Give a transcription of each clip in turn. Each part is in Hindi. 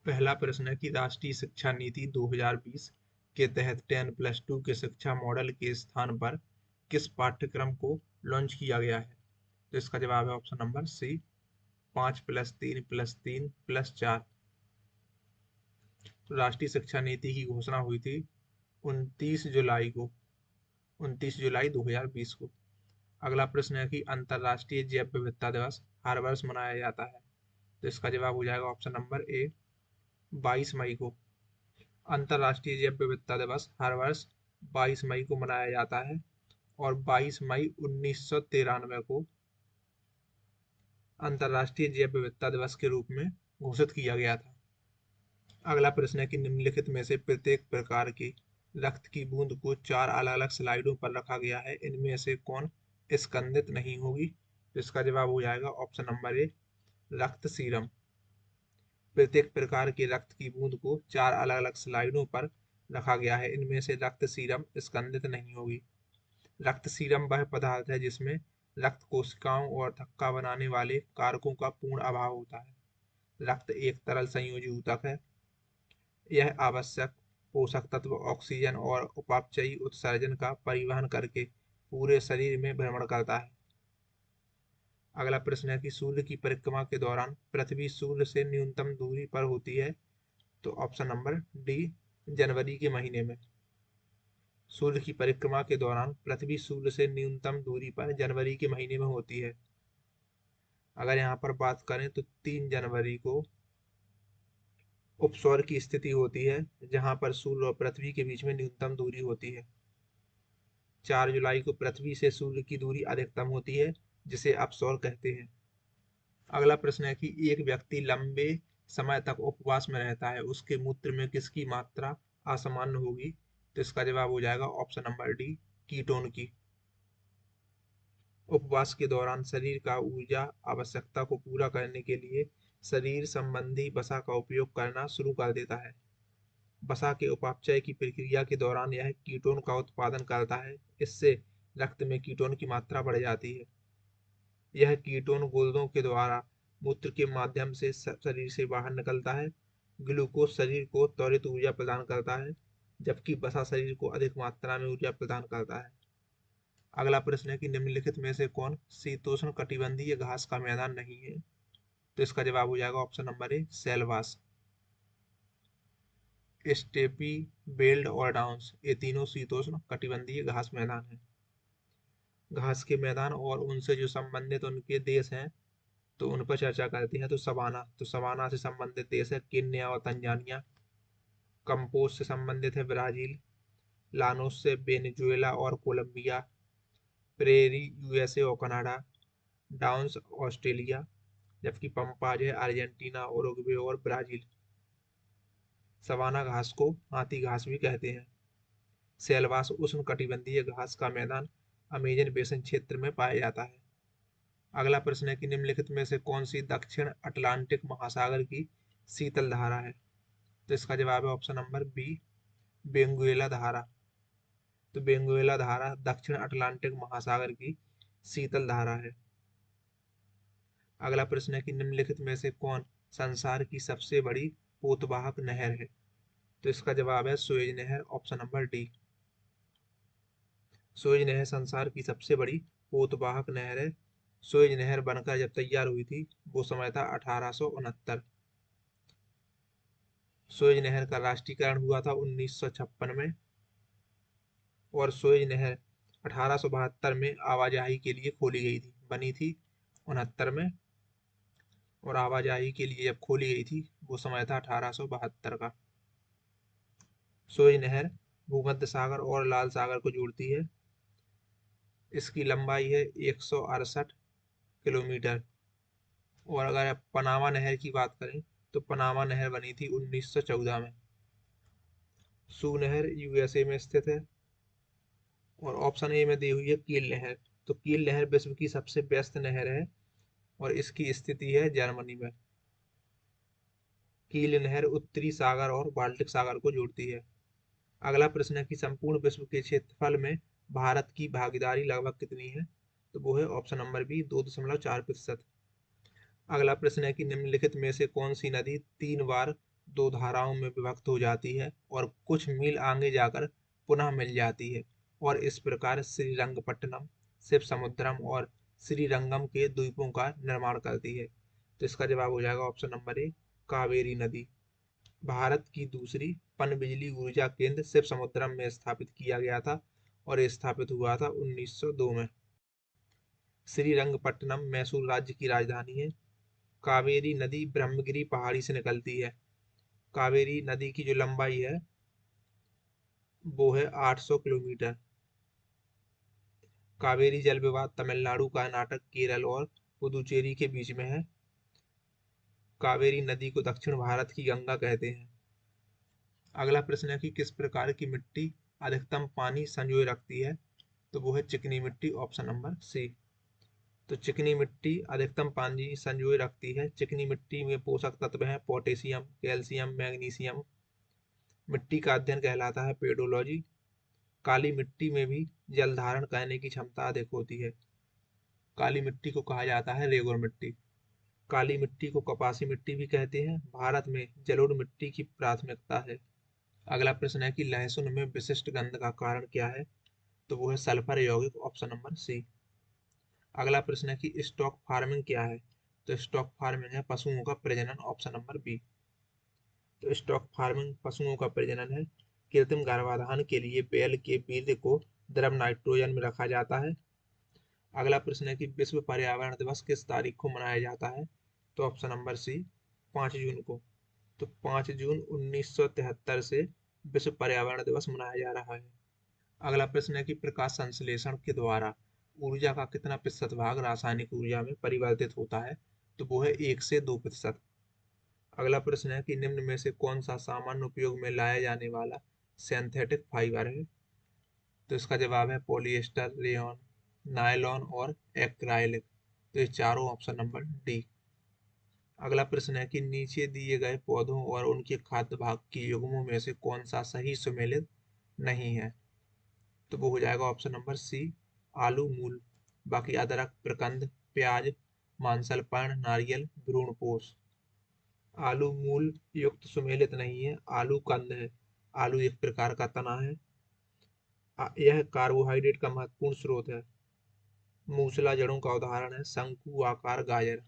पहला प्रश्न है कि राष्ट्रीय शिक्षा नीति 2020 के तहत 10+2 के शिक्षा मॉडल के स्थान पर किस पाठ्यक्रम को लॉन्च किया गया है? तो इसका जवाब है ऑप्शन नंबर सी, 5+3+3+4। तो राष्ट्रीय शिक्षा नीति की घोषणा हुई थी 29 जुलाई 2020 को। अगला प्रश्न है कि अंतर्राष्ट्रीय जैव विविधता दिवस हर वर्ष मनाया जाता है। तो इसका जवाब हो जाएगा ऑप्शन नंबर ए, 22 मई को। अंतर्राष्ट्रीय जैव विविधता दिवस हर वर्ष 22 मई को मनाया जाता है और 22 मई 1993 को अंतर्राष्ट्रीय जैव विविधता दिवस के रूप में घोषित किया गया था। अगला प्रश्न है कि निम्नलिखित में से प्रत्येक प्रकार की रक्त की बूंद को 4 अलग अलग स्लाइडों पर रखा गया है, इनमें से कौन स्कंदित नहीं होगी? तो इसका जवाब हो जाएगा ऑप्शन नंबर ए, रक्त सीरम। प्रत्येक प्रकार के रक्त की बूंद को 4 अलग अलग स्लाइडों पर रखा गया है, इनमें से रक्त सीरम स्कंदित नहीं होगी। रक्त सीरम वह पदार्थ है जिसमें रक्त कोशिकाओं और थक्का बनाने वाले कारकों का पूर्ण अभाव होता है। रक्त एक तरल संयोजी ऊतक है। यह आवश्यक पोषक तत्व ऑक्सीजन और उपापचयी उत्सर्जन का परिवहन करके पूरे शरीर में भ्रमण करता है। अगला प्रश्न है कि सूर्य की परिक्रमा के दौरान पृथ्वी सूर्य से न्यूनतम दूरी पर होती है। तो ऑप्शन नंबर डी, जनवरी के महीने में। सूर्य की परिक्रमा के दौरान पृथ्वी सूर्य से न्यूनतम दूरी पर जनवरी के महीने में होती है। अगर यहाँ पर बात करें तो 3 जनवरी को उपसौर की स्थिति होती है, जहां पर सूर्य और पृथ्वी के बीच में न्यूनतम दूरी होती है। 4 जुलाई को पृथ्वी से सूर्य की दूरी अधिकतम होती है, जिसे अपसौर कहते हैं। अगला प्रश्न है कि एक व्यक्ति लंबे समय तक उपवास में रहता है, उसके मूत्र में किसकी मात्रा असामान्य होगी? तो इसका जवाब हो जाएगा ऑप्शन नंबर डी, कीटोन की। उपवास के दौरान शरीर का ऊर्जा आवश्यकता को पूरा करने के लिए शरीर संबंधी वसा का उपयोग करना शुरू कर देता है। वसा के उपापचय की प्रक्रिया के दौरान यह कीटोन का उत्पादन करता है। इससे रक्त में कीटोन की मात्रा बढ़ जाती है। यह कीटोन गुर्दों के द्वारा मूत्र के माध्यम से शरीर से बाहर निकलता है। ग्लूकोज शरीर को त्वरित ऊर्जा प्रदान करता है, जबकि वसा शरीर को अधिक मात्रा में ऊर्जा प्रदान करता है। अगला प्रश्न है कि निम्नलिखित में से कौन शीतोष्ण कटिबंधीय घास का मैदान नहीं है? तो इसका जवाब हो जाएगा option number A, selvas. Steppe, belt और डाउन्स, ये तीनों शीतोष्ण कटिबंधीय घास मैदान है। घास के मैदान और उनसे जो संबंधित उनके देश हैं, तो उन पर चर्चा करते हैं। तो सवाना से संबंधित देश है केन्या और तंजानिया। कंपोज से संबंधित है ब्राजील। लानोस से वेनेजुएला और कोलंबिया। प्रेरी यूएसए और कनाडा। Downs Australia. जबकि पंपाज है अर्जेंटीना, उरुग्वे और ब्राजील। सवाना घास को हाथी घास भी कहते हैं। सेलवास उष्णकटिबंधीय घास का मैदान अमेजन बेसिन क्षेत्र में पाया जाता है। अगला प्रश्न है कि निम्नलिखित में से कौन सी दक्षिण अटलांटिक महासागर की शीतल धारा है? तो इसका जवाब है ऑप्शन नंबर बी, बेंगुएला धारा। तो बेंगुएला धारा दक्षिण अटलांटिक महासागर की शीतल धारा है। अगला प्रश्न है कि निम्नलिखित में से कौन संसार की सबसे बड़ी पोतवाहक नहर है? तो इसका जवाब है सुएज नहर, ऑप्शन नंबर डी। सुएज नहर संसार की सबसे बड़ी पोतवाहक नहर है। सुएज नहर बनकर जब तैयार हुई थी, वो समय था 1869। सुएज नहर का राष्ट्रीयकरण हुआ था 1956 में। और सुएज नहर 1872 में आवाजाही के लिए खोली गई थी, बनी थी 69 में। और आवाजाही के लिए जब खोली गई थी, वो समय था 1872 का। सुएज नहर भूमध्य सागर और लाल सागर को जोड़ती है। इसकी लंबाई है 168 किलोमीटर। और अगर आप पनामा नहर की बात करें, तो पनामा नहर बनी थी 1914 में। सू नहर यूएसए में स्थित है। और ऑप्शन ए में दी हुई है कील नहर। तो कील नहर विश्व की सबसे व्यस्त नहर है और इसकी स्थिति है जर्मनी में। कील नहर उत्तरी सागर और बाल्टिक सागर को जोड़ती है। अगला प्रश्न है कि संपूर्ण विश्व के क्षेत्रफल में भारत की भागीदारी लगभग कितनी है? तो वो है ऑप्शन नंबर बी, 2.4%। अगला प्रश्न है कि निम्नलिखित में से कौन सी नदी 3 बार दो धाराओं में विभक्त हो जाती है और कुछ मील आगे जाकर पुनः मिल जाती है, और इस प्रकार श्रीरंगपट्टनम, शिवसमुद्रम और श्रीरंगम के द्वीपों का निर्माण करती है। तो इसका जवाब हो जाएगा ऑप्शन नंबर ए, कावेरी नदी। भारत की दूसरी पनबिजली ऊर्जा केंद्र शिवसमुद्रम में स्थापित किया गया था, और ये स्थापित हुआ था 1902 में। श्रीरंगपट्टनम मैसूर राज्य की राजधानी है। कावेरी नदी ब्रह्मगिरी पहाड़ी से निकलती है। कावेरी नदी की जो लंबाई है वो है 800 किलोमीटर। कावेरी जल विवाद तमिलनाडु, कर्नाटक, केरल और पुदुचेरी के बीच में है। कावेरी नदी को दक्षिण भारत की गंगा कहते हैं। अगला प्रश्न है कि किस प्रकार की मिट्टी अधिकतम पानी संजोए रखती है? तो वो है चिकनी मिट्टी, ऑप्शन नंबर सी। तो चिकनी मिट्टी अधिकतम पानी संजोए रखती है। चिकनी मिट्टी में पोषक तत्व हैं पोटेशियम, कैल्शियम, मैग्नीशियम। मिट्टी का अध्ययन कहलाता है पेडोलॉजी। काली मिट्टी में भी जल धारण करने की क्षमता अधिक होती है। काली मिट्टी को कहा जाता है रेगुर मिट्टी। काली मिट्टी को कपासी मिट्टी भी कहते हैं। भारत में जलोढ़ मिट्टी की प्राथमिकता है। अगला प्रश्न है कि लहसुन में विशिष्ट गंध का कारण क्या है? तो वो है सल्फर यौगिक, ऑप्शन नंबर सी। अगला प्रश्न है कि स्टॉक फार्मिंग क्या है? तो स्टॉक फार्मिंग है पशुओं का प्रजनन, ऑप्शन नंबर बी। तो स्टॉक फार्मिंग पशुओं का प्रजनन है। कृत्रिम गर्भाधान के लिए बैल के वीर्य को द्रव नाइट्रोजन में रखा जाता है। अगला प्रश्न है कि विश्व पर्यावरण दिवस किस तारीख को मनाया जाता है? तो ऑप्शन नंबर सी, 5 जून को। तो 5 जून 1973 से विश्व पर्यावरण दिवस मनाया जा रहा है। अगला प्रश्न है कि प्रकाश संश्लेषण के द्वारा ऊर्जा का कितना प्रतिशत भाग रासायनिक ऊर्जा में परिवर्तित होता है? तो वो है 1 से 2%। अगला प्रश्न है कि निम्न में से कौन सा सामान्य उपयोग में लाया जाने वाला सिंथेटिक फाइबर है? तो इसका जवाब है पॉलिएस्टर, रेयॉन, नायलॉन और एक्राइलिक। तो ये चारों ऑप्शन नंबर डी। अगला प्रश्न है कि नीचे दिए गए पौधों और उनके खाद्य भाग के युग्मों में से कौन सा सही सुमेलित नहीं है? तो वो हो जाएगा ऑप्शन नंबर सी, आलू मूल। बाकी अदरक, प्रकंद, प्याज, मांसल पर्ण, नारियल, भ्रूणपोष। आलू मूल युक्त सुमेलित नहीं है, आलू कंद है। आलू एक प्रकार का तना है। यह कार्बोहाइड्रेट का महत्वपूर्ण स्रोत है। मूसला जड़ों का उदाहरण है शंकु आकार गाजर।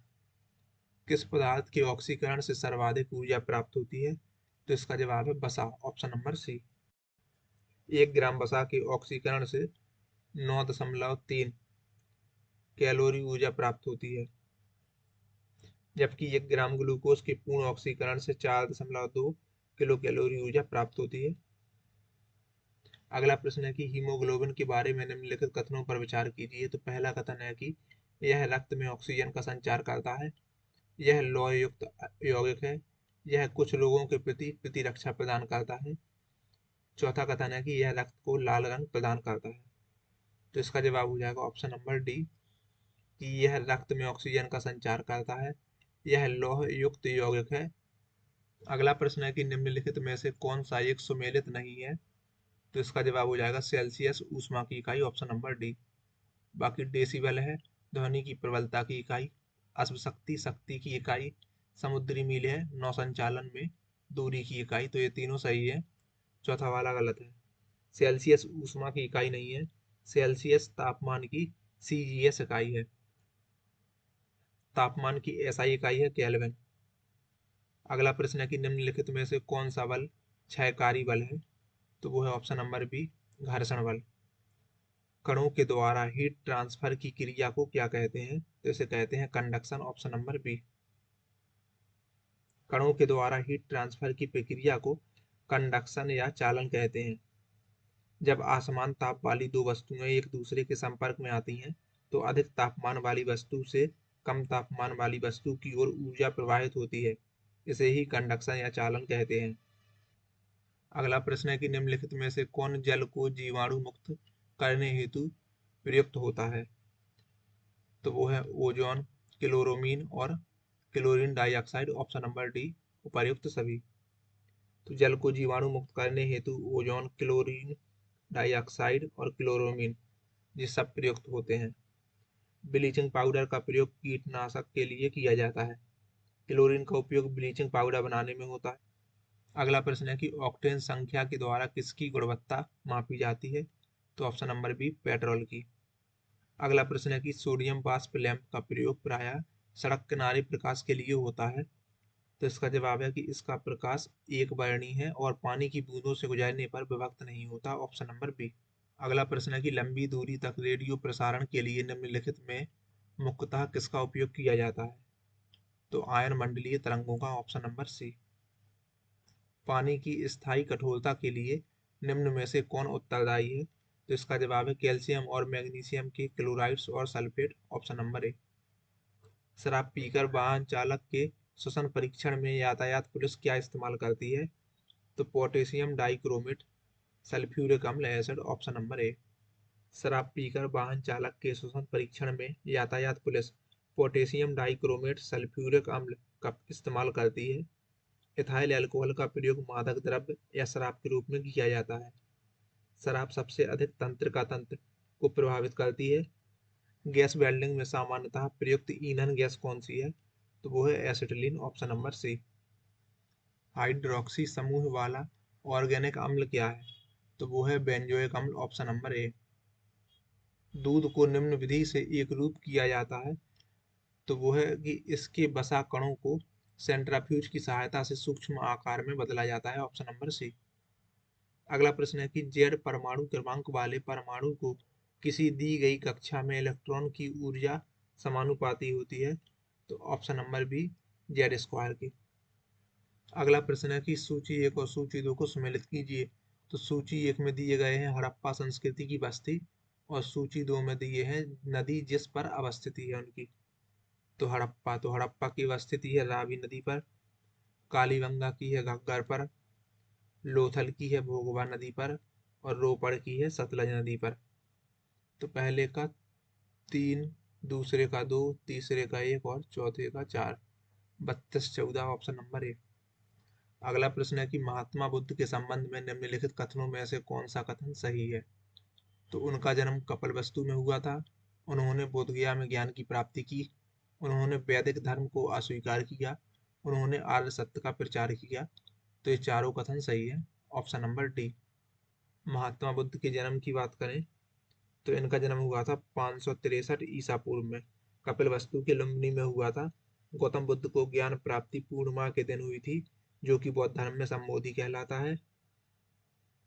किस पदार्थ के ऑक्सीकरण से सर्वाधिक ऊर्जा प्राप्त होती है? तो इसका जवाब है वसा, ऑप्शन नंबर सी। 1 ग्राम वसा के ऑक्सीकरण से 9.3 कैलोरी ऊर्जा प्राप्त होती है, जबकि 1 ग्राम ग्लूकोज के पूर्ण ऑक्सीकरण से 4.2 किलो कैलोरी ऊर्जा प्राप्त होती है। अगला प्रश्न है कि हीमोग्लोबिन के बारे में निम्नलिखित कथनों पर विचार कीजिए। तो पहला कथन है कि यह रक्त में ऑक्सीजन का संचार करता है। यह लौह युक्त यौगिक है। यह कुछ लोगों के प्रति प्रतिरक्षा प्रदान करता है। चौथा कथन है कि यह रक्त को लाल रंग प्रदान करता है। तो इसका जवाब हो जाएगा ऑप्शन नंबर डी, कि यह रक्त में ऑक्सीजन का संचार करता है। यह लौह युक्त यौगिक है। अगला प्रश्न है कि निम्नलिखित में से कौन सा एक सुमेलित नहीं है? तो इसका जवाब हो जाएगा सेल्सियस ऊष्मा की इकाई, ऑप्शन नंबर डी। बाकी डेसिबल है ध्वनि की प्रबलता की इकाई। अश्वशक्ति शक्ति की इकाई। समुद्री मील है नौ संचालन में दूरी की इकाई। तो ये तीनों सही है, चौथा वाला गलत है। सेल्सियस ऊष्मा की इकाई नहीं है, सेल्सियस तापमान की सीजीएस इकाई है। तापमान की एसआई इकाई है केल्विन। अगला प्रश्न है कि निम्नलिखित में से कौन सा बल क्षयकारी बल है? तो वो है ऑप्शन नंबर बी, घर्षण बल। कणों के द्वारा हीट ट्रांसफर की क्रिया को क्या कहते हैं? तो इसे कहते हैं कंडक्शन, ऑप्शन नंबर बी। कणों के द्वारा हीट ट्रांसफर की प्रक्रिया को कंडक्शन या चालन कहते हैं। जब असमान ताप वाली दो वस्तुएं एक दूसरे के संपर्क में आती हैं तो अधिक तापमान वाली वस्तु से कम तापमान वाली वस्तु की ओर ऊर्जा प्रवाहित होती है। इसे ही कंडक्शन या चालन कहते हैं। अगला प्रश्न है कि निम्नलिखित में से कौन जल को जीवाणु मुक्त करने हेतु प्रयुक्त होता है? तो वो है ओजोन, क्लोरोमीन और chlorine dioxide, option number D, उपर्युक्त सभी। तो जल को जीवाणु मुक्त करने हेतु ओजोन, क्लोरीन डाइऑक्साइड और क्लोरोमीन ये सब प्रयुक्त होते हैं। ब्लीचिंग पाउडर का प्रयोग कीटनाशक के लिए किया जाता है। क्लोरीन का उपयोग ब्लीचिंग पाउडर बनाने में होता है। अगला प्रश्न है कि ऑक्टेन संख्या के द्वारा किसकी गुणवत्ता मापी जाती है? तो ऑप्शन नंबर बी, पेट्रोल की। अगला प्रश्न है कि सोडियम वाष्प लैंप का प्रयोग प्रायः सड़क किनारे प्रकाश के लिए होता है। तो इसका जवाब है कि इसका प्रकाश एक वर्णी है और पानी की बूंदों से गुजरने पर विभक्त नहीं होता। Option number B. अगला प्रश्न है कि लंबी दूरी तक रेडियो प्रसारण के लिए निम्नलिखित में मुख्यतः किसका उपयोग किया जाता है? तो आयन मंडलीय तरंगों का। Option number C. पानी की स्थायी कठोरता के लिए निम्न में से कौन उत्तरदायी है? तो इसका जवाब है कैल्शियम और मैग्नीशियम के क्लोराइड्स और सल्फेट। ऑप्शन नंबर ए। शराब पीकर वाहन चालक के श्वसन परीक्षण में यातायात पुलिस क्या इस्तेमाल करती है? तो पोटेशियम डाइक्रोमेट, सल्फ्यूरिक अम्ल, एसिड। ऑप्शन नंबर ए। शराब पीकर वाहन चालक के श्वसन परीक्षण में यातायात पुलिस पोटेशियम डाइक्रोमेट, सल्फ्यूरिक अम्ल का इस्तेमाल करती है। इथाइल अल्कोहल का प्रयोग मादक द्रव्य या शराब के रूप में किया जाता है। शराब सबसे अधिक तंत्रिका तंत्र को प्रभावित करती है। गैस वेल्डिंग में सामान्यतः प्रयुक्त ईंधन गैस कौन सी है? तो वो है acetylene. Option number C. Hydroxy समूह वाला ऑर्गेनिक अम्ल क्या है? तो वो है बेंजोइक अम्ल। ऑप्शन नंबर ए। दूध को निम्न विधि से एक रूप किया जाता है। तो वो है कि इसके वसा कणों को सेंट्रीफ्यूज की सहायता से सूक्ष्म आकार में बदला जाता है। Option number C. अगला प्रश्न है कि जेड परमाणु क्रमांक वाले परमाणु को किसी दी गई कक्षा में इलेक्ट्रॉन की ऊर्जा समानुपाती होती है। तो option number B, Z square की। अगला प्रश्न है कि सूची एक और सूची दो को सम्मिलित कीजिए। तो सूची एक में दिए गए हैं हड़प्पा संस्कृति की बस्ती और सूची दो में दिए हैं नदी जिस पर अवस्थित है उनकी। तो हड़प्पा की अवस्थिति है रावी नदी पर। कालीबंगा की है घग्गर पर। लोथल की है भोगवा नदी पर। और रोपड़ की है सतलज नदी पर। तो पहले का 3, दूसरे का 2, तीसरे का 1 और चौथे का 4। 32-14 ऑप्शन नंबर ए। अगला प्रश्न है कि महात्मा बुद्ध के संबंध में निम्नलिखित कथनों में से कौन सा कथन सही है? तो उनका जन्म कपिलवस्तु में हुआ था। उन्होंने बोधगया में ज्ञान की प्राप्ति की। उन्होंने वैदिक धर्म को अस्वीकार किया। उन्होंने आर्य सत्य का प्रचार किया। तो ये चारों कथन सही है। Option number D. Mahatma Buddha के जन्म की बात करें तो इनका जन्म हुआ था 563 ईसा पूर्व में। कपिलवस्तु के लुम्बिनी में हुआ था। गौतम बुद्ध को ज्ञान प्राप्ति पूर्णिमा के दिन हुई थी, जो कि बौद्ध धर्म में संबोधि कहलाता है।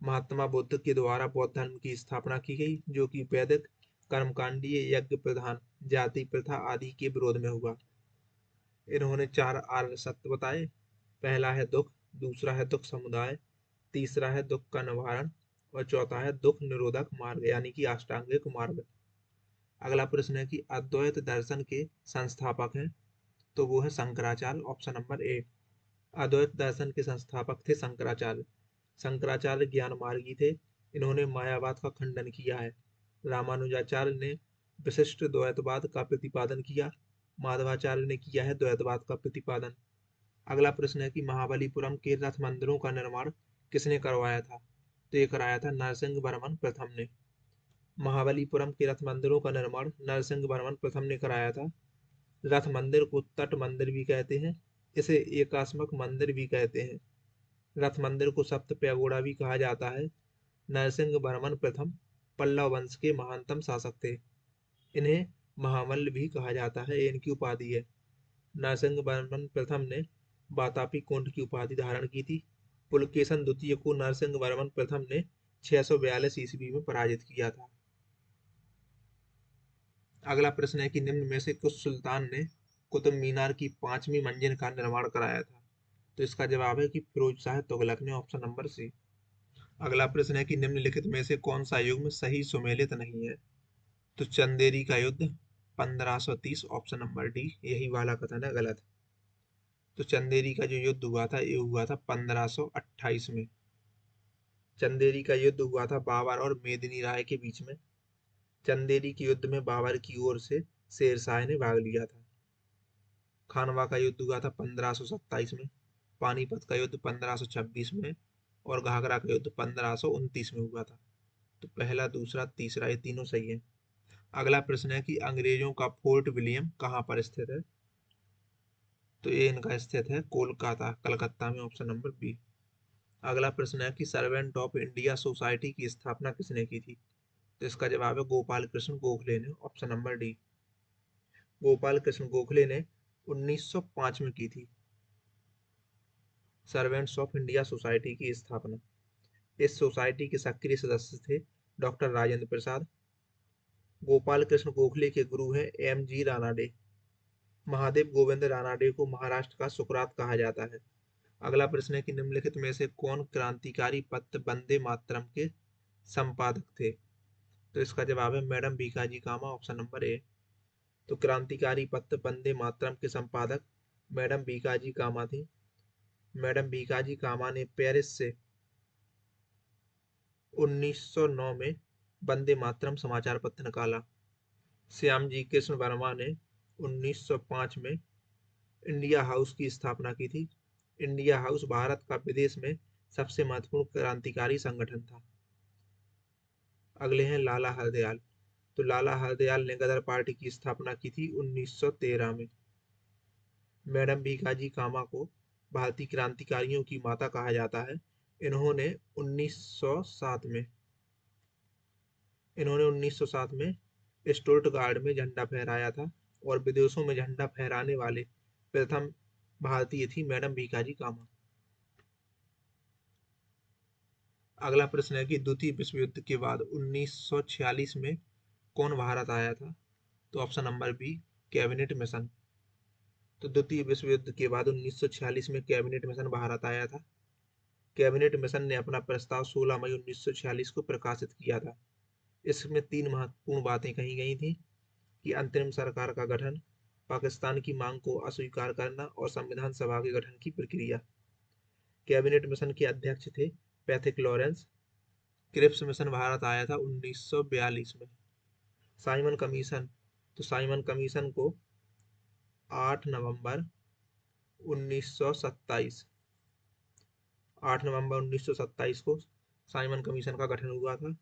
महात्मा बुद्ध के द्वारा बौद्ध धर्म की स्थापना की गई, जो कि वैदिक कर्मकांडीय यज्ञ प्रधान जाति प्रथा आदि के विरोध में हुआ। इन्होंने 4 आर्य सत्य बताए। पहला है दुख, दूसरा है दुख समुदाय, तीसरा है दुख का निवारण और चौथा है दुख निरोधक मार्ग यानी कि अष्टांगिक मार्ग। अगला प्रश्न है कि अद्वैत दर्शन के संस्थापक हैं। तो वो है Shankaracharya. Option number A. Advaita दर्शन के संस्थापक थे शंकराचार्य। शंकराचार्य ज्ञान मार्गी थे। इन्होंने मायावाद का खंडन किया है। रामानुजाचार्य ने विशिष्ट द्वैतवाद का प्रतिपादन किया। माधवाचार्य ने किया है द्वैतवाद का प्रतिपादन। अगला प्रश्न है कि महाबलीपुरम के रथ मंदिरों का निर्माण किसने करवाया था? तो ये कराया था नरसिंह वर्मन प्रथम ने। महाबलीपुरम के रथ मंदिरों का निर्माण नरसिंह वर्मन प्रथम ने कराया था। रथ मंदिर को तट मंदिर भी कहते हैं। इसे एकात्मक मंदिर भी कहते हैं। रथ मंदिर को सप्त पैगोड़ा भी कहा जाता है। नरसिंह वर्मन प्रथम पल्लव वंश के महानतम शासक थे। इन्हें महामल्ल भी कहा जाता है, ये इनकी उपाधि है। नरसिंह वर्मन प्रथम ने वातापी कोंड की उपाधि धारण की थी। पुलकेशन द्वितीय को नरसिंह वर्मन प्रथम ने 642 ईस्वी में पराजित किया था। अगला प्रश्न है कि निम्न में से किस सुल्तान ने कुतुब मीनार की 5वीं मंजिल का निर्माण कराया था? तो इसका जवाब है कि फिरोज शाह तुगलक ने। Option number C. अगला प्रश्न है कि निम्नलिखित में से कौन सा युग्म सही सुमेलित नहीं है? तो चंदेरी का युद्ध 1530। Option number D. यही वाला कथन है गलत। तो चंदेरी का जो युद्ध हुआ था ये हुआ था 1528 में। चंदेरी का युद्ध हुआ था बाबर और मेदिनी राय के बीच में। चंदेरी के युद्ध में बाबर की ओर से शेरशाह ने भाग लिया था। खानवा का युद्ध हुआ था 1527 में। पानीपत का युद्ध 1526 में और घाघरा का युद्ध 1529 में हुआ था। तो पहला, दूसरा, तीसरा ये तीनों सही है। अगला प्रश्न है कि अंग्रेजों का फोर्ट विलियम कहाँ पर स्थित है? तो ये इनका स्थित है कोलकाता, कलकत्ता में। Option number B. अगला प्रश्न है कि सर्वेंट ऑफ इंडिया सोसाइटी की स्थापना किसने की थी? तो इसका जवाब है गोपाल कृष्ण गोखले ने, option number D. Gopal Krishna Gokhale ने 1905 में की थी सर्वेंट्स ऑफ इंडिया सोसाइटी की स्थापना। इस सोसाइटी के सक्रिय सदस्य थे डॉक्टर राजेंद्र प्रसाद। गोपाल कृष्ण गोखले के गुरु हैं एम जी रानाडे। महादेव गोविंद रानाडे को महाराष्ट्र का सुकरात कहा जाता है। अगला प्रश्न है कि निम्नलिखित में से कौन क्रांतिकारी पत्र वंदे मातरम के संपादक थे? तो इसका जवाब है madam Bhikaji Cama, option number A. तो क्रांतिकारी पत्र वंदे मातरम के संपादक मैडम भीकाजी कामा थी। मैडम भीकाजी कामा ने पेरिस से 1909 में वंदे मातरम समाचार पत्र निकाला। श्यामजी कृष्ण वर्मा ने 1905 में इंडिया हाउस की स्थापना की थी। इंडिया हाउस भारत का विदेश में सबसे महत्वपूर्ण क्रांतिकारी संगठन था। अगले हैं लाला हरदयाल। तो लाला हरदयाल ने गदर पार्टी की स्थापना की थी 1913 में। मैडम भीकाजी कामा को भारतीय क्रांतिकारियों की माता कहा जाता है। इन्होंने 1907 में इन्होंने 1907 में स्टुटगार्ट में झंडा फहराया था और विदेशों में झंडा फहराने वाले प्रथम भारतीय थी मैडम भीकाजी कामा। अगला प्रश्न है कि द्वितीय विश्व युद्ध के बाद 1946 में कौन भारत आया था? तो option number B, cabinet mission. तो द्वितीय विश्व युद्ध के बाद 1946 में कैबिनेट मिशन भारत आया था। कैबिनेट मिशन ने अपना प्रस्ताव 16 मई 1946 को प्रकाशित किया था। इसमें तीन महत्वपूर्ण बातें कही गई थी कि अंतरिम सरकार का गठन, पाकिस्तान की मांग को अस्वीकार करना और संविधान सभा के गठन की प्रक्रिया। कैबिनेट मिशन के अध्यक्ष थे Pethick Lawrence. Cripps mission Bharat आया था 1942 में। Simon commission. तो साइमन कमीशन को 8 नवंबर 1927 8 नवंबर 1927 को साइमन कमीशन का गठन हुआ था।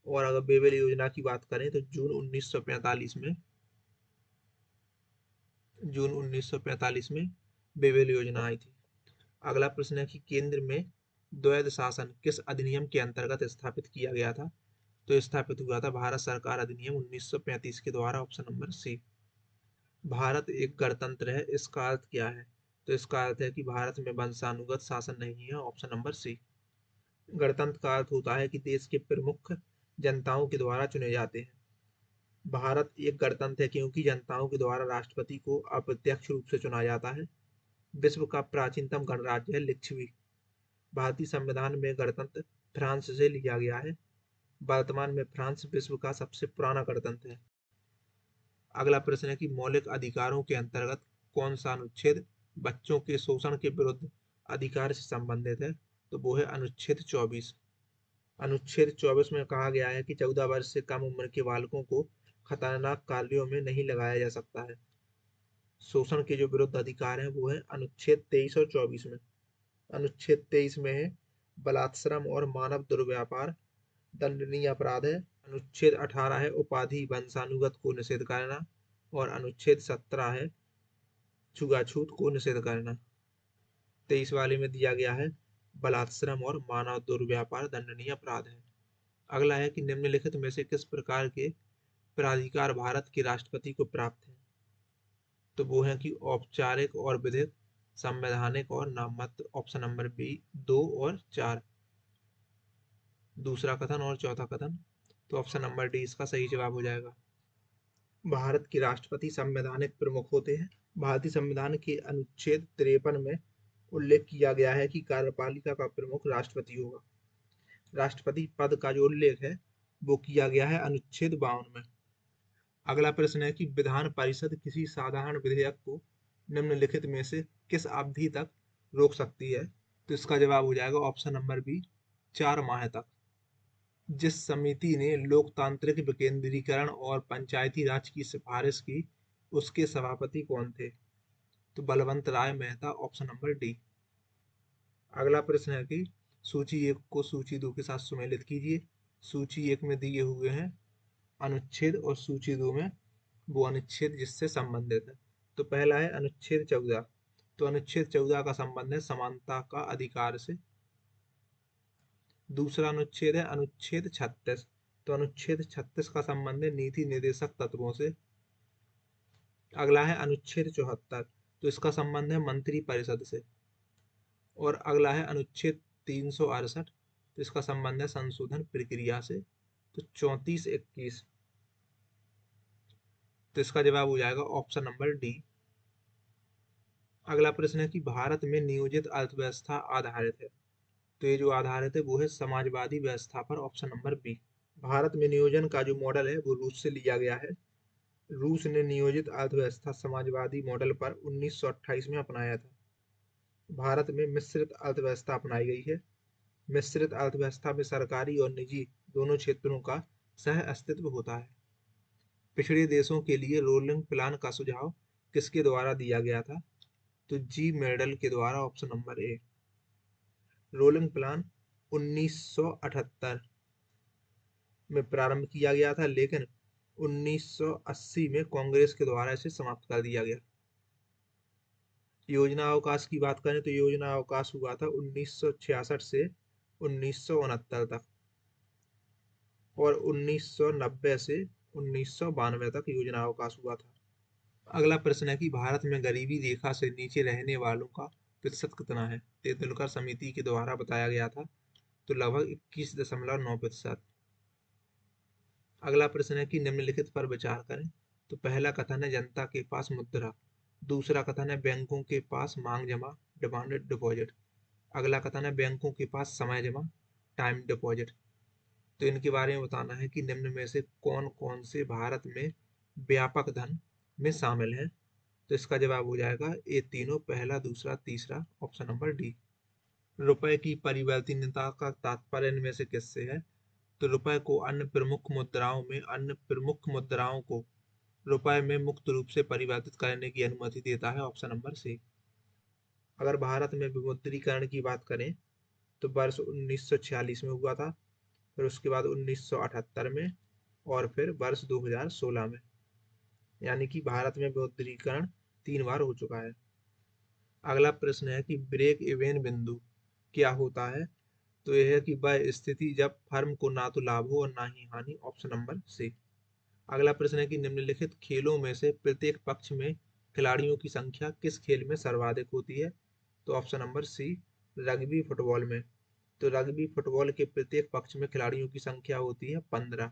और अगर बेबेल योजना की बात करें तो जून 1945 में बेबेल योजना आई थी। अगला प्रश्न है कि केंद्र में द्वैध शासन किस अधिनियम के अंतर्गत स्थापित किया गया था? तो स्थापित हुआ था भारत सरकार अधिनियम 1935 के द्वारा, ऑप्शन नंबर सी। भारत एक गणतंत्र है, इसका अर्थ क्या है? तो इसका अर्थ है कि भारत में वंशानुगत शासन नहीं है, ऑप्शन नंबर सी। गणतंत्र का अर्थ होता है कि देश के प्रमुख जनताओं के द्वारा चुने जाते हैं। भारत एक गणतंत्र है क्योंकि जनताओं के द्वारा राष्ट्रपति को अप्रत्यक्ष रूप से चुना जाता है। विश्व का प्राचीनतम गणराज्य है लिच्छवी। भारतीय संविधान में गणतंत्र फ्रांस से लिया गया है। वर्तमान में फ्रांस विश्व का सबसे पुराना गणतंत्र है। अगला प्रश्न है कि मौलिक अधिकारों के अंतर्गत कौन सा अनुच्छेद बच्चों के शोषण के विरुद्ध अधिकार से संबंधित है? तो वो है अनुच्छेद 24। अनुच्छेद 24 में कहा गया है कि 14 वर्ष से कम उम्र के बालकों को खतरनाक कार्यों में नहीं लगाया जा सकता है। शोषण के जो विरुद्ध अधिकार हैं वो है अनुच्छेद 23 और 24 में। अनुच्छेद 23 में है बलात्श्रम और मानव दुर्व्यापार दंडनीय अपराध है। अनुच्छेद 18 है उपाधि वंशानुगत को निषेध करना। और अनुच्छेद 17 है छुआछूत को निषेध करना। 23 वाले में दिया गया है बलात्श्रम और मानव दुर्व्यापार दंडनीय अपराध है। अगला है कि निम्नलिखित में से किस प्रकार के प्राधिकार भारत के राष्ट्रपति को प्राप्त है? तो वो है कि औपचारिक और विधिक, संवैधानिक और नाममात्र, ऑप्शन नंबर बी 2 और 4। दूसरा कथन और चौथा कथन। तो ऑप्शन नंबर डी इसका सही जवाब हो जाएगा। भारत के राष्ट्रपति संवैधानिक प्रमुख होते हैं। भारतीय संविधान के अनुच्छेद 53 में उल्लेख किया गया है कि कार्यपालिका का प्रमुख राष्ट्रपति होगा। राष्ट्रपति पद का जो उल्लेख है वो किया गया है अनुच्छेद 52 में। अगला प्रश्न है कि विधान परिषद किसी साधारण विधेयक को निम्नलिखित में से किस अवधि तक रोक सकती है? तो इसका जवाब हो जाएगा ऑप्शन नंबर बी 4 माह तक। जिस समिति ने लोकतांत्रिक विकेंद्रीकरण और पंचायती राज की सिफारिश की उसके सभापति कौन थे? तो बलवंत राय मेहता, ऑप्शन नंबर डी। अगला प्रश्न है कि सूची 1 को सूची 2 के साथ सुमेलित कीजिए। सूची 1 में दिए हुए हैं अनुच्छेद और सूची 2 में वो अनुच्छेद जिससे संबंधित है। तो पहला है अनुच्छेद 14। तो अनुच्छेद 14 का संबंध है समानता का अधिकार से। दूसरा अनुच्छेद है अनुच्छेद 36। तो अनुच्छेद 36 का संबंध है नीति निर्देशक तत्वों से। अगला है अनुच्छेद 74, तो इसका संबंध है मंत्री परिषद से। और अगला है अनुच्छेद 368, तो इसका संबंध है संशोधन प्रक्रिया से। तो 34-21, तो इसका जवाब हो जाएगा ऑप्शन नंबर डी। अगला प्रश्न है कि भारत में नियोजित अर्थव्यवस्था आधारित है, तो ये जो आधारित है वो है समाजवादी व्यवस्था पर, ऑप्शन नंबर बी। भारत में नियोजन का जो मॉडल है वो रूस से लिया गया है। रूस ने नियोजित अर्थव्यवस्था समाजवादी मॉडल पर 1928 में अपनाया था। भारत में मिश्रित अर्थव्यवस्था अपनाई गई है। मिश्रित अर्थव्यवस्था में सरकारी और निजी दोनों क्षेत्रों का सह अस्तित्व होता है। पिछड़े देशों के लिए रोलिंग प्लान का सुझाव किसके द्वारा दिया गया था? तो जी मेडल के द्वारा, ऑप्शन नंबर ए। रोलिंग प्लान 1978 में प्रारंभ किया गया था, लेकिन 1980 में कांग्रेस के द्वारा इसे समाप्त कर दिया गया। योजना अवकाश की बात करें तो योजना अवकाश हुआ था 1966 से 1969 तक, और 1990 से 1992 तक योजना अवकाश हुआ था। अगला प्रश्न है कि भारत में गरीबी रेखा से नीचे रहने वालों का प्रतिशत कितना है? तेंदुलकर समिति के द्वारा बताया गया था, तो लगभग 21.9%। अगला प्रश्न है कि निम्नलिखित पर विचार करें। तो पहला कथन है जनता के पास मुद्रा। दूसरा कथन है बैंकों के पास मांग जमा, डिमांड डिपॉजिट। अगला कथन है बैंकों के पास समय जमा, टाइम डिपॉजिट। तो इनके बारे में बताना है कि निम्न में से कौन कौन से भारत में व्यापक धन में शामिल है। तो इसका जवाब हो जाएगा ये तीनों, पहला, दूसरा, तीसरा, ऑप्शन नंबर डी। रुपए की परिवर्तनीयता का तात्पर्य इनमें से किससे है? तो रुपए को अन्य प्रमुख मुद्राओं को रुपए में मुक्त रूप से परिवर्तित करने की अनुमति देता है, ऑप्शन नंबर सी। अगर भारत में विमुद्रीकरण की बात करें तो वर्ष 1946 में हुआ था, फिर उसके बाद 1978 में, और फिर वर्ष 2016 में। यानी कि भारत में विमुद्रीकरण 3 बार हो चुका है। अगला प्रश्न है कि ब्रेक इवन बिंदु क्या होता है? तो यह है कि वह स्थिति जब फर्म को ना तो लाभ हो और ना ही हानि, ऑप्शन नंबर सी। अगला प्रश्न है कि निम्नलिखित खेलों में से प्रत्येक पक्ष में खिलाड़ियों की संख्या किस खेल में सर्वाधिक होती है? तो option number C, rugby football में। तो रग्बी फुटबॉल के प्रत्येक पक्ष में खिलाड़ियों की संख्या होती है 15।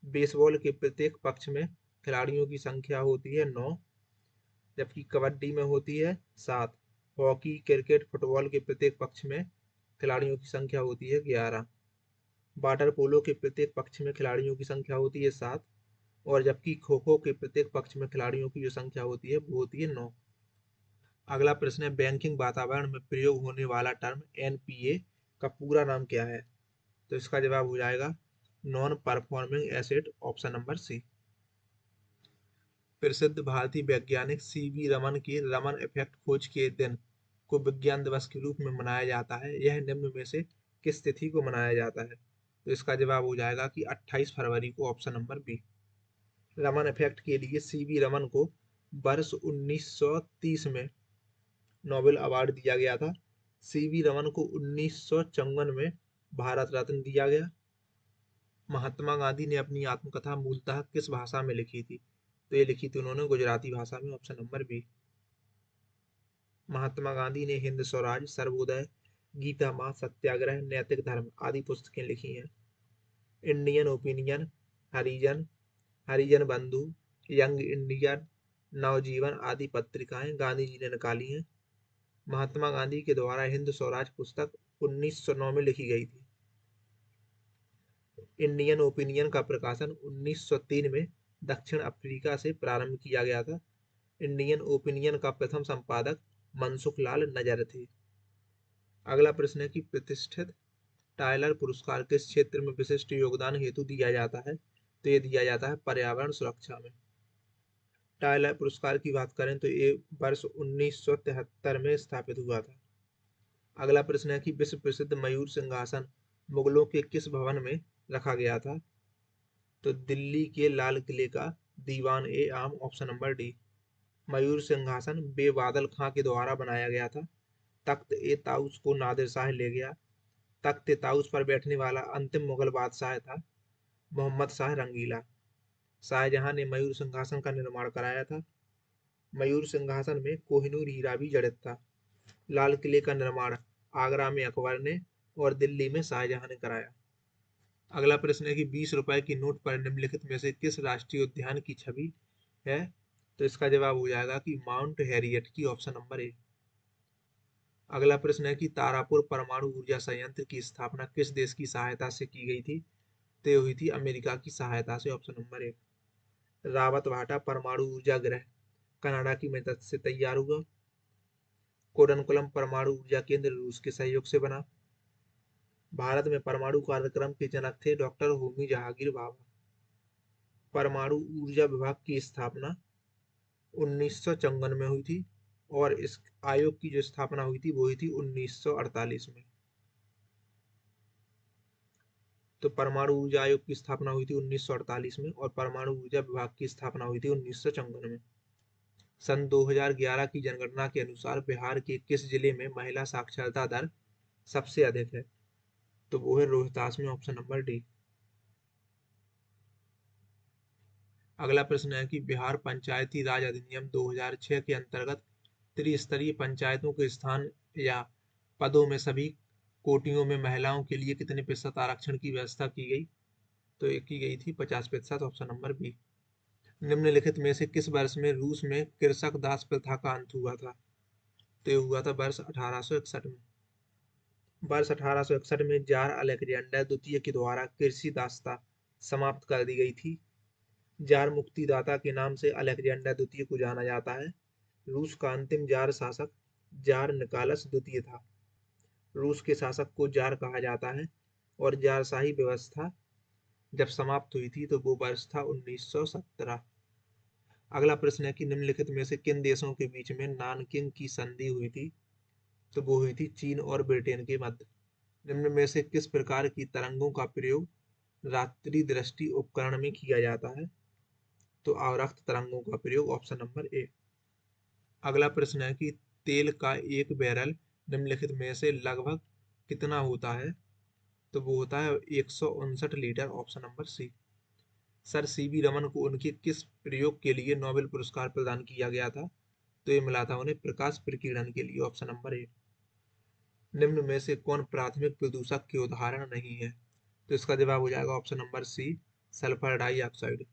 बेसबॉल के प्रत्येक पक्ष में खिलाड़ियों की संख्या होती है 9, जबकि कबड्डी में होती है 7। हॉकी, क्रिकेट, फुटबॉल के प्रत्येक पक्ष में खिलाड़ियों की संख्या होती है 11। वाटर पोलो के प्रत्येक पक्ष में खिलाड़ियों की संख्या होती है 7, और जबकि खो खो के प्रत्येक पक्ष में खिलाड़ियों की जो संख्या होती है वो होती है 9। अगला प्रश्न है बैंकिंग वातावरण में प्रयोग होने वाला टर्म एनपीए का पूरा नाम क्या है? तो इसका जवाब हो जाएगा non performing asset, option number C. प्रसिद्ध भारतीय वैज्ञानिक सीवी रमन के रमन इफेक्ट खोज के दिन को विज्ञान दिवस के रूप में मनाया जाता है। यह निम्न में से किस तिथि को मनाया जाता है? तो इसका जवाब हो जाएगा कि 28 फरवरी को, option number B. Raman effect के लिए सीवी रमन को वर्ष 1930 में नोबेल अवार्ड दिया गया था। सीवी रमन को 1954 में भारत रत्न दिया गया। महात्मा गांधी ने अपनी आत्मकथा मूलतः किस भाषा में लिखी थी? तो ये लिखी थी उन्होंने गुजराती भाषा में, option number B. Mahatma Gandhi ने हिंद स्वराज, सर्वोदय, गीता माँ, सत्याग्रह, नैतिक धर्म आदि पुस्तकें लिखी हैं। इंडियन ओपिनियन, हरिजन, हरिजन बंधु, यंग इंडियन, नवजीवन आदि पत्रिकाएं गांधी जी ने निकाली हैं। महात्मा गांधी के द्वारा हिंद स्वराज पुस्तक 1909 में लिखी गई थी। इंडियन ओपिनियन का प्रकाशन 1903 में दक्षिण अफ्रीका से प्रारंभ किया गया था। इंडियन ओपिनियन का प्रथम संपादक मनसुख लाल नजर थे। अगला प्रश्न है कि प्रतिष्ठित टाइलर पुरस्कार किस क्षेत्र में विशिष्ट योगदान हेतु दिया जाता है? तो ये दिया जाता है पर्यावरण सुरक्षा में। टाइलर पुरस्कार की बात करें तो ये वर्ष 1973 में स्थापित हुआ था। अगला प्रश्न है कि विश्व प्रसिद्ध मयूर सिंहासन मुगलों के किस भवन में रखा गया था? तो दिल्ली के लाल किले का दीवान ए आम, ऑप्शन नंबर डी। मयूर सिंहासन बेबादल खां के द्वारा बनाया गया था। तख्त ए ताउस को नादिर शाह ले गया। तख्त ताउस पर बैठने वाला अंतिम मुगल बादशाह था मोहम्मद शाह रंगीला। शाहजहां ने मयूर सिंहासन का निर्माण कराया था। मयूर सिंहासन में कोहिनूर हीरा भी जड़ित था। लाल किले का निर्माण आगरा में अकबर ने और दिल्ली में शाहजहां ने कराया। अगला प्रश्न है कि 20 रुपए की नोट पर निम्नलिखित में से किस राष्ट्रीय उद्यान की छवि है? तो इसका जवाब हो जाएगा कि माउंट हैरियट की, ऑप्शन नंबर ए। अगला प्रश्न है कि तारापुर परमाणु ऊर्जा संयंत्र की स्थापना किस देश की सहायता से की गई थी? तो ये हुई थी अमेरिका की सहायता से, ऑप्शन नंबर ए। रावत भाटा परमाणु ऊर्जा गृह कनाडा की मदद से तैयार हुआ। कोडनकुलम परमाणु ऊर्जा केंद्र रूस के सहयोग से बना। भारत में परमाणु कार्यक्रम के जनक थे डॉक्टर होमी जहांगीर भाभा। परमाणु ऊर्जा विभाग की स्थापना 1954 में हुई थी और इस आयोग की जो स्थापना हुई थी वो हुई थी 1948 में। तो परमाणु ऊर्जा आयोग की स्थापना हुई थी 1948 में और परमाणु ऊर्जा विभाग की स्थापना हुई थी 1954 में। सन 2011 की जनगणना के अनुसार बिहार के किस जिले में महिला साक्षरता दर सबसे अधिक है? तो वो है रोहतास में, ऑप्शन नंबर डी। अगला प्रश्न है कि बिहार पंचायती राज अधिनियम 2006 के अंतर्गत त्रिस्तरीय पंचायतों के स्थान या पदों में सभी कोटियों में महिलाओं के लिए कितने प्रतिशत आरक्षण की व्यवस्था की गई? तो ये की गई थी 50%, ऑप्शन नंबर बी। निम्नलिखित में से किस वर्ष में रूस में कृषक दास प्रथा का अंत हुआ था? तो ये हुआ था वर्ष 1861 में। वर्ष 1861 में जार अलेक्जेंडर द्वितीय के द्वारा कृषि दासता समाप्त कर दी गई थी। जार मुक्तिदाता के नाम से अलेक्जेंडर द्वितीय को जाना जाता है। रूस का अंतिम जार शासक जार निकालस द्वितीय था। रूस के शासक को जार कहा जाता है और जारशाही व्यवस्था जब समाप्त हुई थी तो वो वर्ष था 1917। अगला प्रश्न है कि निम्नलिखित में से किन देशों के बीच में नानकिंग की संधि हुई थी? तो वो हुई थी चीन और ब्रिटेन के मध्य। निम्न में से किस प्रकार की तरंगों का प्रयोग रात्रि दृष्टि उपकरण में किया जाता है? तो अवरक्त तरंगों का प्रयोग, ऑप्शन नंबर ए। अगला प्रश्न है कि तेल का एक बैरल निम्नलिखित में से लगभग कितना होता है? तो वो होता है 159 litre, option number C. Sir CV Raman को उनके किस प्रयोग के लिए नोबेल पुरस्कार प्रदान किया गया था? तो ये मिला था उन्हें प्रकाश प्रकीर्णन के लिए, ऑप्शन नंबर ए। निम्न में से कौन प्राथमिक प्रदूषक के उदाहरण नहीं है? तो इसका जवाब हो जाएगा option number C, sulphur dioxide.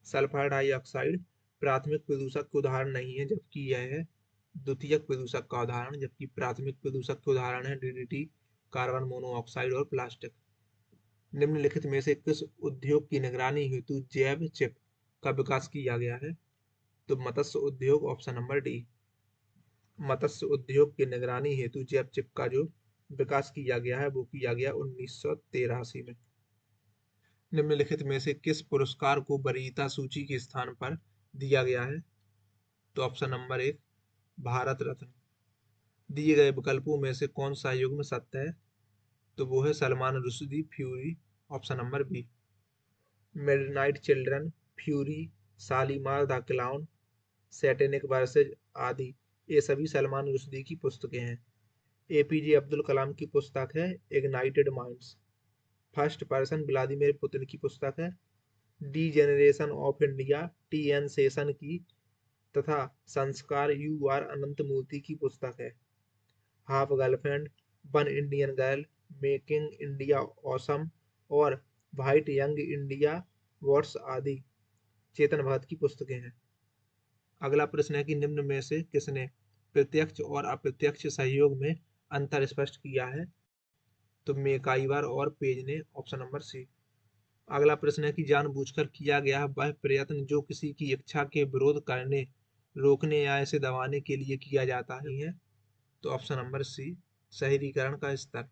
Sulphur dioxide प्राथमिक प्रदूषक के उदाहरण नहीं है, जबकि यह है द्वितीयक प्रदूषक का उदाहरण, जबकि प्राथमिक प्रदूषक के उदाहरण है डीडीटी, कार्बन मोनोऑक्साइड और प्लास्टिक। निम्नलिखित में से किस उद्योग की निगरानी हेतु जैव चिप का विकास किया गया है? तो मत्स्य उद्योग, ऑप्शन नंबर डी। मत्स्य उद्योग की निगरानी हेतु जैव चिप का जो विकास किया गया है वो किया गया 1983 में। निम्नलिखित में से किस पुरस्कार को वरीयता सूची के स्थान पर दिया गया है? तो ऑप्शन नंबर एक, भारत रत्न। दिए गए विकल्पों में से कौन सा युग्म सत्य है? तो वो है Salman Rushdie, Fury, option number B. Midnight children, Fury, Shalimar the clown, satanic verses आदि ये सभी सलमान रुश्दी की पुस्तकें हैं। एपीजे अब्दुल कलाम की पुस्तक है ignited minds. First person Vladimir Putin की पुस्तक है D generation of India TN session की, तथा संस्कार यू आर अनंत मूर्ति की पुस्तक है half girlfriend, one Indian girl, making India awesome और वाइट यंग इंडिया वॉट्स आदि चेतन भगत की पुस्तकें हैं। अगला प्रश्न है कि निम्न में से किसने प्रत्यक्ष और अप्रत्यक्ष सहयोग में अंतर स्पष्ट किया है? तो मेकाइवर और पेज ने, ऑप्शन नंबर सी। अगला प्रश्न है कि जानबूझकर किया गया वह प्रयत्न जो किसी की इच्छा के विरोध करने, रोकने या इसे दबाने के लिए किया जाता है। तो ऑप्शन नंबर सी, शहरीकरण का स्तर।